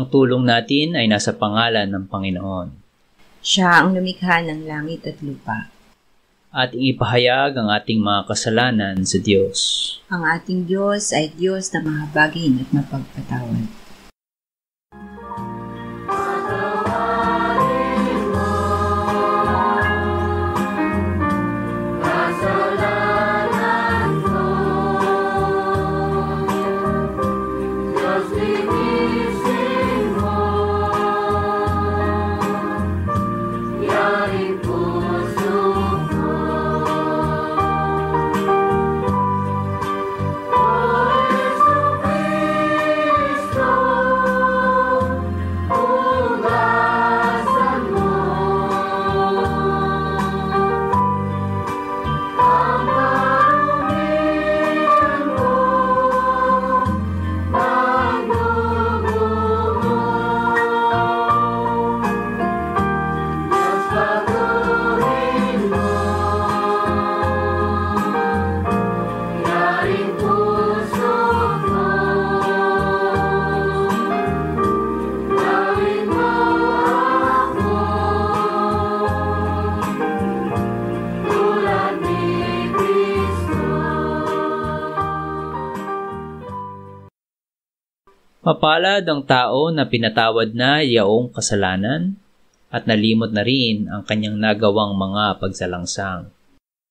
Ang tulong natin ay nasa pangalan ng Panginoon. Siya ang lumikha ng langit at lupa. At ipahayag ang ating mga kasalanan sa Diyos. Ang ating Diyos ay Diyos na mahabagin at mapagpatawad. Mapalad ang tao na pinatawad na yaong kasalanan at nalimot na rin ang kanyang nagawang mga pagsalangsang.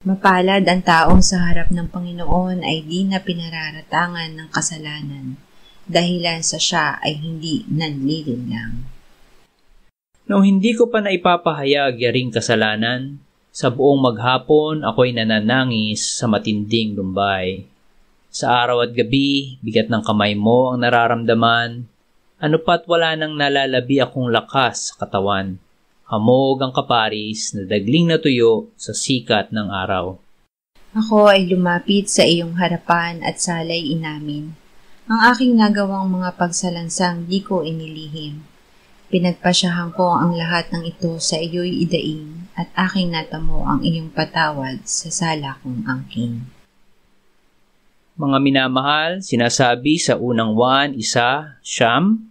Mapalad ang taong sa harap ng Panginoon ay di na pinararatangan ng kasalanan, dahilan sa siya ay hindi nanlilinlang. Nung hindi ko pa naipapahayag yaring kasalanan, sa buong maghapon ako'y nananangis sa matinding lumbay. Sa araw at gabi, bigat ng kamay mo ang nararamdaman, ano pa't wala nang nalalabi akong lakas sa katawan. Hamog ang kaparis na dagling na tuyo sa sikat ng araw. Ako ay lumapit sa iyong harapan at salay inamin. Ang aking nagawang mga pagsalansang di ko inilihim. Pinagpasyahan ko ang lahat ng ito sa iyo'y idaing at aking natamo ang iyong patawad sa sala kong angking. Mga minamahal, sinasabi sa unang Juan 1:9,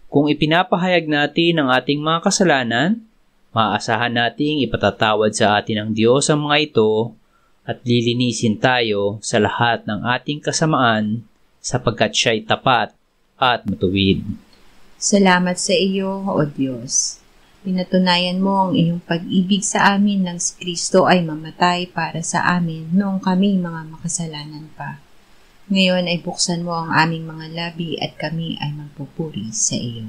kung ipinapahayag natin ang ating mga kasalanan, maaasahan nating ipatatawad sa atin ng Diyos ang mga ito at lilinisin tayo sa lahat ng ating kasamaan sapagkat siya'y tapat at matuwid. Salamat sa iyo, O Diyos. Pinatunayan mo ang iyong pag-ibig sa amin nang si Kristo ay mamatay para sa amin noong kami mga makasalanan pa. Ngayon ay buksan mo ang aming mga labi at kami ay magpupuri sa iyo.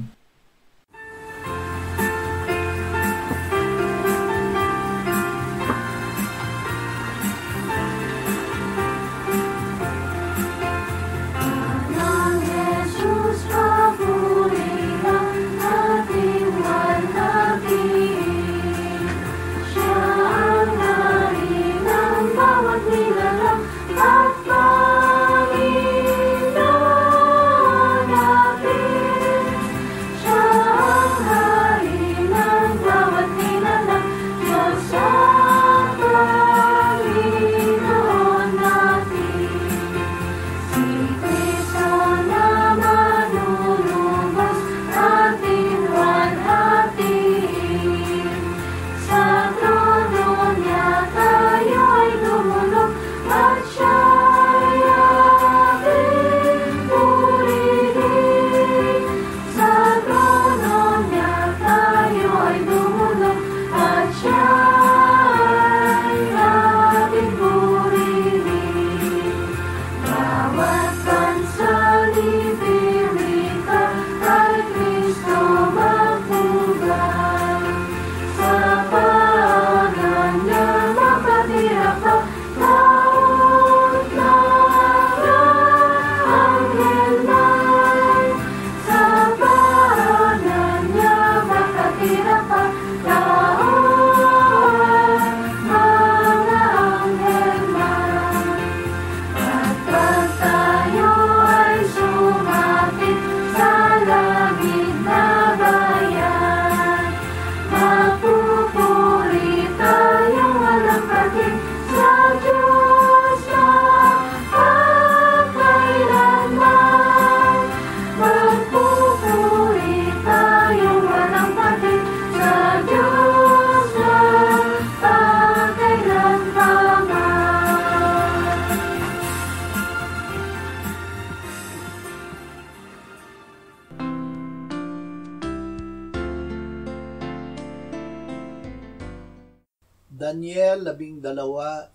Daniel 12:1-3.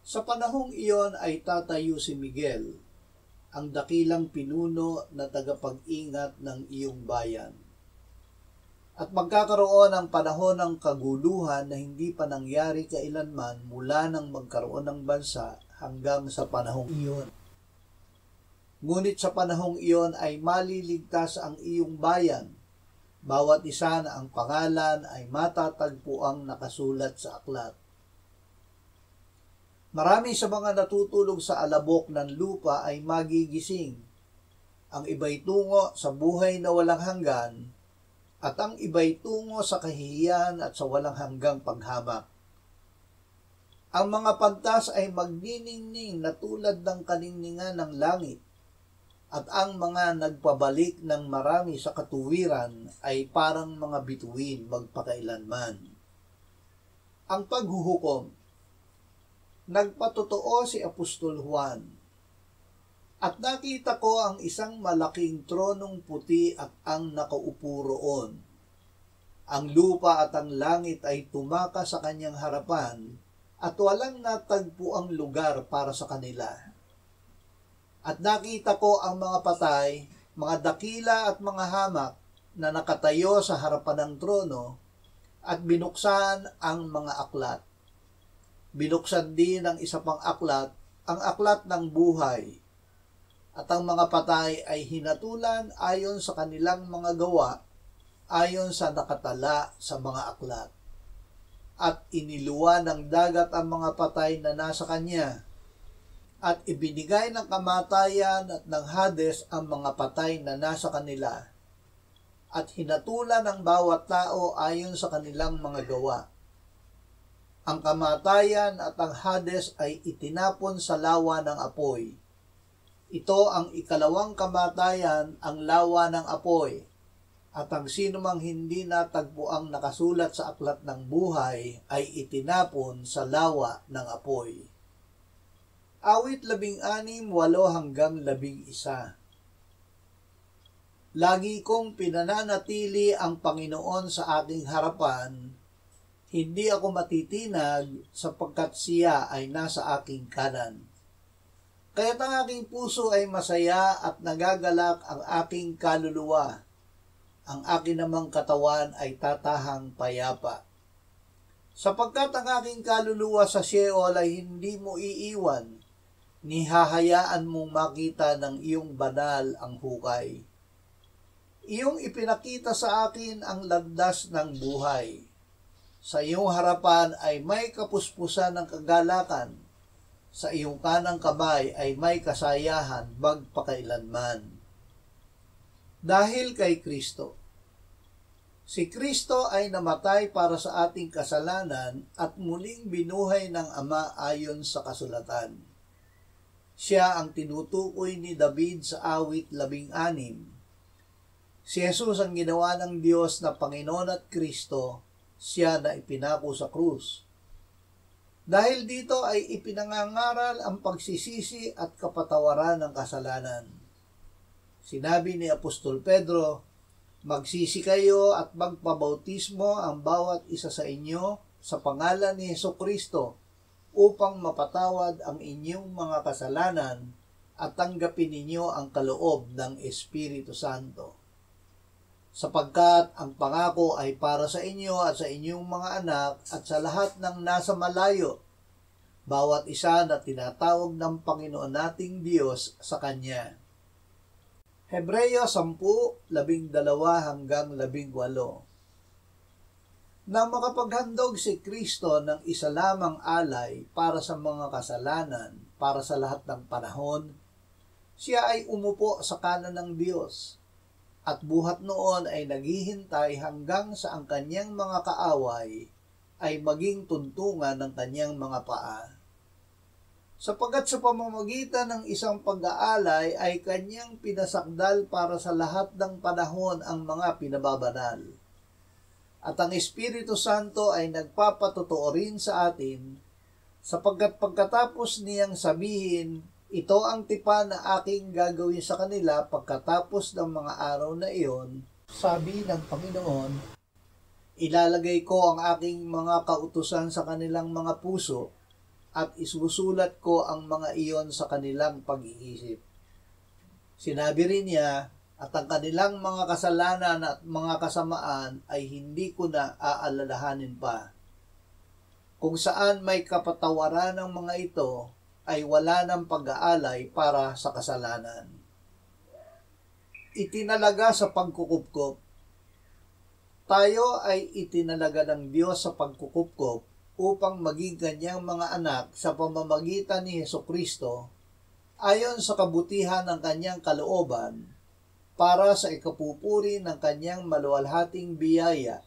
Sa panahong iyon ay tatayo si Miguel, ang dakilang pinuno na tagapag-ingat ng iyong bayan. At magkakaroon ang panahon ng kaguluhan na hindi pa nangyari kailanman mula nang magkaroon ng bansa hanggang sa panahong iyon. Ngunit sa panahong iyon ay maliligtas ang iyong bayan, bawat isa na ang pangalan ay matatagpuang nakasulat sa aklat. Marami sa mga natutulog sa alabok ng lupa ay magigising. Ang iba'y tungo sa buhay na walang hanggan, at ang iba'y tungo sa kahihiyan at sa walang hanggang paghamak. Ang mga pantas ay magniningning na tulad ng kaningningan ng langit, at ang mga nagpabalik ng marami sa katuwiran ay parang mga bituin magpakailanman. Ang paghuhukom. Nagpatotoo si Apostol Juan, at nakita ko ang isang malaking tronong puti at ang nakaupo roon. Ang lupa at ang langit ay tumaka sa kanyang harapan, at walang natagpo ang lugar para sa kanila. At nakita ko ang mga patay, mga dakila at mga hamak na nakatayo sa harapan ng trono, at binuksan ang mga aklat. Binuksan din ang isa pang aklat, ang aklat ng buhay. At ang mga patay ay hinatulan ayon sa kanilang mga gawa, ayon sa nakatala sa mga aklat. At iniluwa ng dagat ang mga patay na nasa kanya, at ibinigay ng kamatayan at ng Hades ang mga patay na nasa kanila, at hinatulan ng bawat tao ayon sa kanilang mga gawa. Ang kamatayan at ang Hades ay itinapon sa lawa ng apoy. Ito ang ikalawang kamatayan, ang lawa ng apoy, at ang sinumang hindi natagpuang nakasulat sa aklat ng buhay ay itinapon sa lawa ng apoy. Awit 16:8-11. Lagi kong pinananatili ang Panginoon sa aking harapan, hindi ako matitinag sapagkat siya ay nasa aking kanan. Kaya't ang aking puso ay masaya at nagagalak ang aking kaluluwa. Ang akin namang katawan ay tatahang payapa. Sapagkat ang aking kaluluwa sa Sheol ay hindi mo iiwan, ni hahayaan mong makita ng iyong banal ang hukay. Iyong ipinakita sa akin ang landas ng buhay. Sa iyong harapan ay may kapuspusan ng kagalakan. Sa iyong kanang kamay ay may kasayahan magpakailanman. Dahil kay Kristo. Si Kristo ay namatay para sa ating kasalanan at muling binuhay ng Ama ayon sa kasulatan. Siya ang tinutukoy ni David sa awit 16. Si Jesus ang ginawa ng Diyos na Panginoon at Kristo, siya na ipinako sa krus. Dahil dito ay ipinangangaral ang pagsisisi at kapatawaran ng kasalanan. Sinabi ni Apostol Pedro, magsisi kayo at magpabautismo ang bawat isa sa inyo sa pangalan ni Hesukristo upang mapatawad ang inyong mga kasalanan at tanggapin ninyo ang kaloob ng Espiritu Santo. Sapagkat ang pangako ay para sa inyo at sa inyong mga anak at sa lahat ng nasa malayo, bawat isa na tinatawag ng Panginoon nating Diyos sa Kanya. Hebreyo 10:12-18. Nang makapaghandog si Kristo ng isa lamang alay para sa mga kasalanan, para sa lahat ng panahon, siya ay umupo sa kanan ng Diyos. At buhat noon ay naghihintay hanggang sa ang kanyang mga kaaway ay maging tuntungan ng kanyang mga paa. Sapagkat sa pamamagitan ng isang pag-aalay ay kanyang pinasakdal para sa lahat ng panahon ang mga pinababanal. At ang Espiritu Santo ay nagpapatotoo rin sa atin, sapagkat pagkatapos niyang sabihin, ito ang tipan na aking gagawin sa kanila pagkatapos ng mga araw na iyon, sabi ng Panginoon, Ilalagay ko ang aking mga kautusan sa kanilang mga puso at isusulat ko ang mga iyon sa kanilang pag-iisip. Sinabi rin niya, at ang kanilang mga kasalanan at mga kasamaan ay hindi ko na aalalahanin pa. Kung saan may kapatawaran ng mga ito, ay wala ng pag-aalay para sa kasalanan. Itinalaga sa pagkukupkop. Tayo ay itinalaga ng Diyos sa pagkukupkop upang maging kanyang mga anak sa pamamagitan ni Hesukristo ayon sa kabutihan ng kanyang kalooban para sa ikapupuri ng kanyang maluwalhating biyaya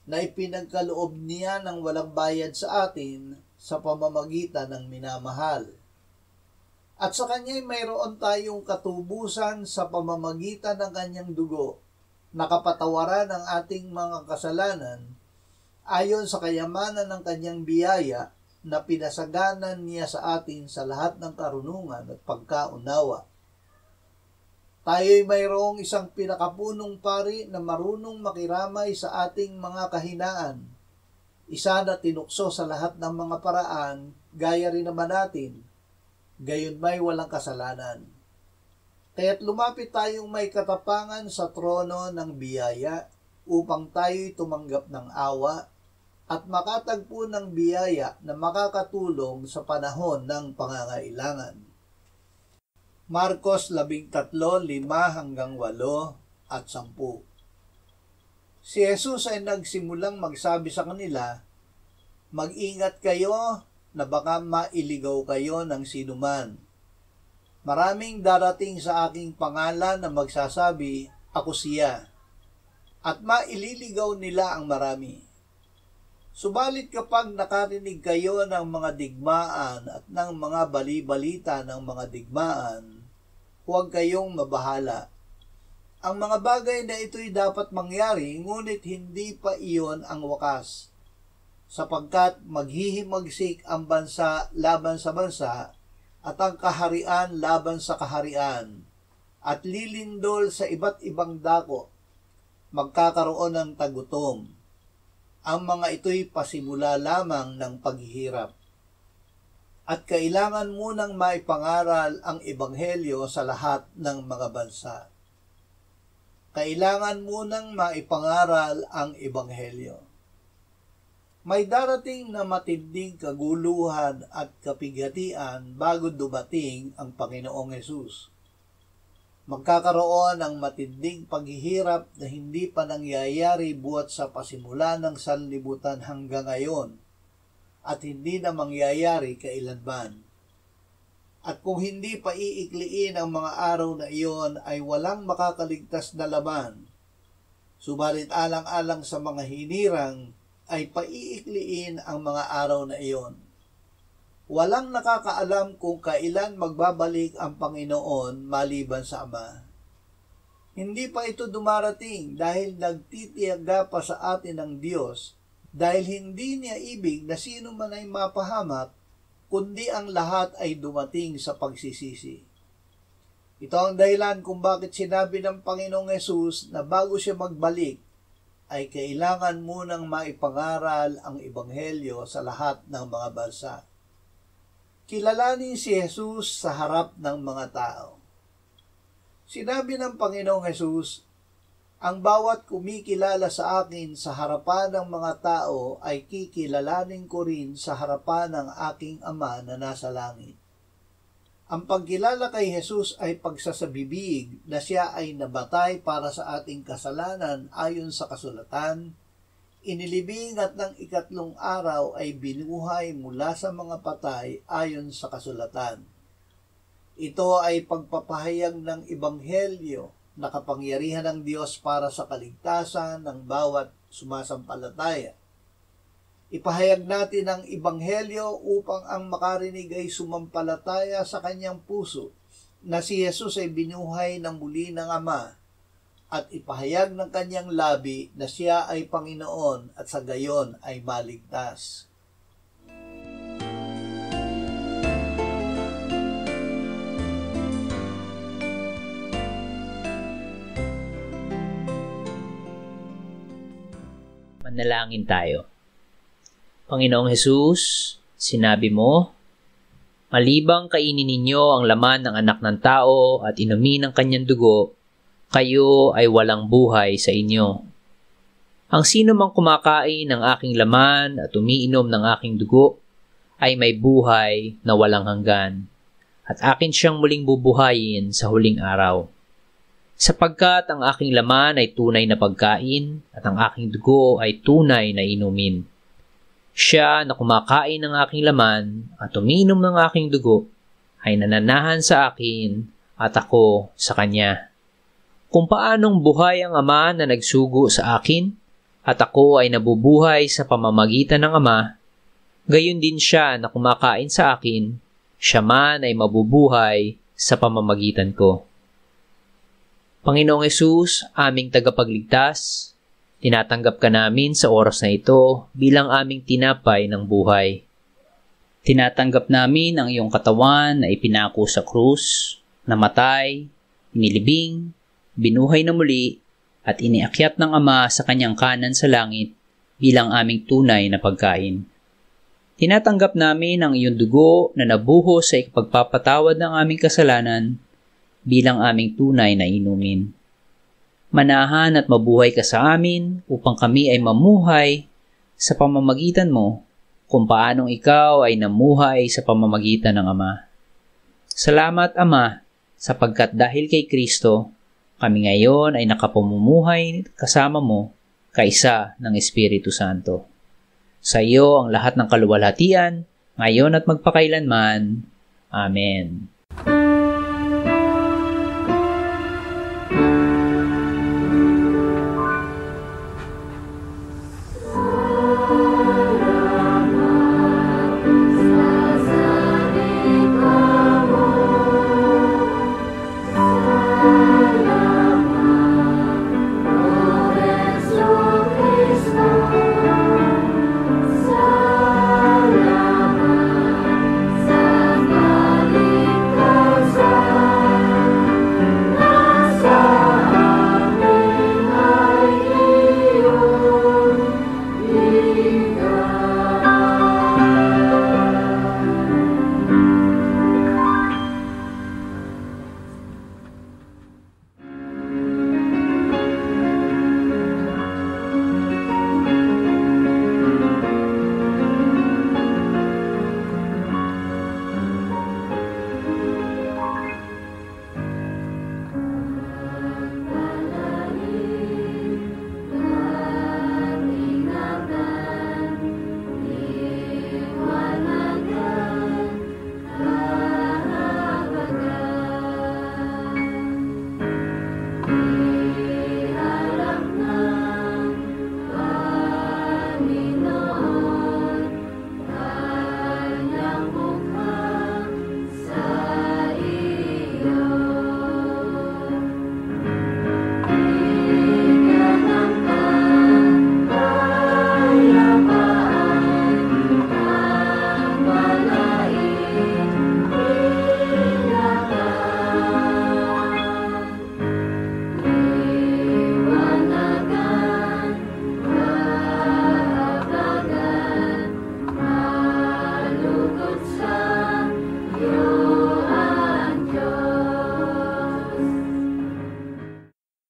na ipinagkaloob niya ng walang bayad sa atin sa pamamagitan ng minamahal. At sa kanya'y mayroon tayong katubusan sa pamamagitan ng kanyang dugo, nakapatawaran ang ating mga kasalanan ayon sa kayamanan ng kanyang biyaya na pinasaganan niya sa atin sa lahat ng karunungan at pagkaunawa. Tayo'y mayroong isang pinakapunong pari na marunong makiramay sa ating mga kahinaan, isa na tinukso sa lahat ng mga paraan, gaya rin naman natin, gayon may walang kasalanan. Kaya't lumapit tayong may katapangan sa trono ng biyaya upang tayo'y tumanggap ng awa at makatagpo ng biyaya na makakatulong sa panahon ng pangangailangan. Marcos 13:5-8 Si Jesus ay nagsimulang magsabi sa kanila, "Mag-ingat kayo na baka mailigaw kayo ng sinuman. Maraming darating sa aking pangalan na magsasabi, 'Ako siya,' at maililigaw nila ang marami. Subalit kapag nakarinig kayo ng mga digmaan at ng mga bali-balita ng mga digmaan, huwag kayong mabahala. Ang mga bagay na ito'y dapat mangyari, ngunit hindi pa iyon ang wakas, sapagkat maghihimagsik ang bansa laban sa bansa at ang kaharian laban sa kaharian, at lilindol sa iba't ibang dako. Magkakaroon ng tagutom. Ang mga ito'y pasimula lamang ng paghihirap. At kailangan munang maipangaral ang ebanghelyo sa lahat ng mga bansa. Kailangan munang maipangaral ang ebanghelyo. May darating na matinding kaguluhan at kapighatian bago dumating ang Panginoong Hesus. Magkakaroon ng matinding paghihirap na hindi pa nangyayari buhat sa pasimula ng sanlibutan hanggang ngayon at hindi na mangyayari kailanman. At kung hindi pa iikliin ang mga araw na iyon ay walang makakaligtas na laban. Subalit alang-alang sa mga hinirang ay paiikliin ang mga araw na iyon. Walang nakakaalam kung kailan magbabalik ang Panginoon maliban sa Ama. Hindi pa ito dumarating dahil nagtitiyaga pa sa atin ang Diyos, dahil hindi niya ibig na sino man ay mapahamak, kundi ang lahat ay dumating sa pagsisisi. Ito ang dahilan kung bakit sinabi ng Panginoong Hesus na bago siya magbalik, ay kailangan munang maipangaral ang Ebanghelyo sa lahat ng mga bansa. Kilalanin si Jesus sa harap ng mga tao. Sinabi ng Panginoong Hesus, "Ang bawat kumikilala sa akin sa harapan ng mga tao ay kikilalanin ko rin sa harapan ng aking Ama na nasa langit." Ang pagkilala kay Jesus ay pagsasabibig na siya ay nabatay para sa ating kasalanan ayon sa kasulatan, inilibing at ng ikatlong araw ay binuhay mula sa mga patay ayon sa kasulatan. Ito ay pagpapahayag ng Ebanghelyo na kapangyarihan ng Diyos para sa kaligtasan ng bawat sumasampalataya. Ipahayag natin ang Ebanghelyo upang ang makarinig ay sumampalataya sa kanyang puso na si Jesus ay binuhay ng muli ng Ama, at ipahayag ng kanyang labi na siya ay Panginoon at sa gayon ay maligtas. Manalangin tayo. Panginoong Hesus, sinabi mo, malibang kainin ninyo ang laman ng anak ng tao at inumin ang kanyang dugo, kayo ay walang buhay sa inyo. Ang sino mang kumakain ng aking laman at umiinom ng aking dugo ay may buhay na walang hanggan, at akin siyang muling bubuhayin sa huling araw. Sapagkat ang aking laman ay tunay na pagkain at ang aking dugo ay tunay na inumin. Siya na kumakain ng aking laman at umiinom ng aking dugo ay nananahan sa akin at ako sa kanya. Kung paanong buhay ang Ama na nagsugo sa akin at ako ay nabubuhay sa pamamagitan ng Ama, gayon din siya na kumakain sa akin, siya man ay mabubuhay sa pamamagitan ko. Panginoong Hesus, aming tagapagligtas, tinatanggap ka namin sa oras na ito bilang aming tinapay ng buhay. Tinatanggap namin ang iyong katawan na ipinako sa krus, namatay, inilibing, binuhay na muli, at iniakyat ng Ama sa kanyang kanan sa langit bilang aming tunay na pagkain. Tinatanggap namin ang iyong dugo na nabuhos sa ikapagpapatawad ng aming kasalanan bilang aming tunay na inumin. Manahan at mabuhay ka sa amin upang kami ay mamuhay sa pamamagitan mo kung paanong ikaw ay namuhay sa pamamagitan ng Ama. Salamat, Ama, sapagkat dahil kay Kristo, kami ngayon ay nakapamumuhay kasama mo kaisa ng Espiritu Santo. Sa iyo ang lahat ng kaluwalhatian, ngayon at magpakailanman. Amen.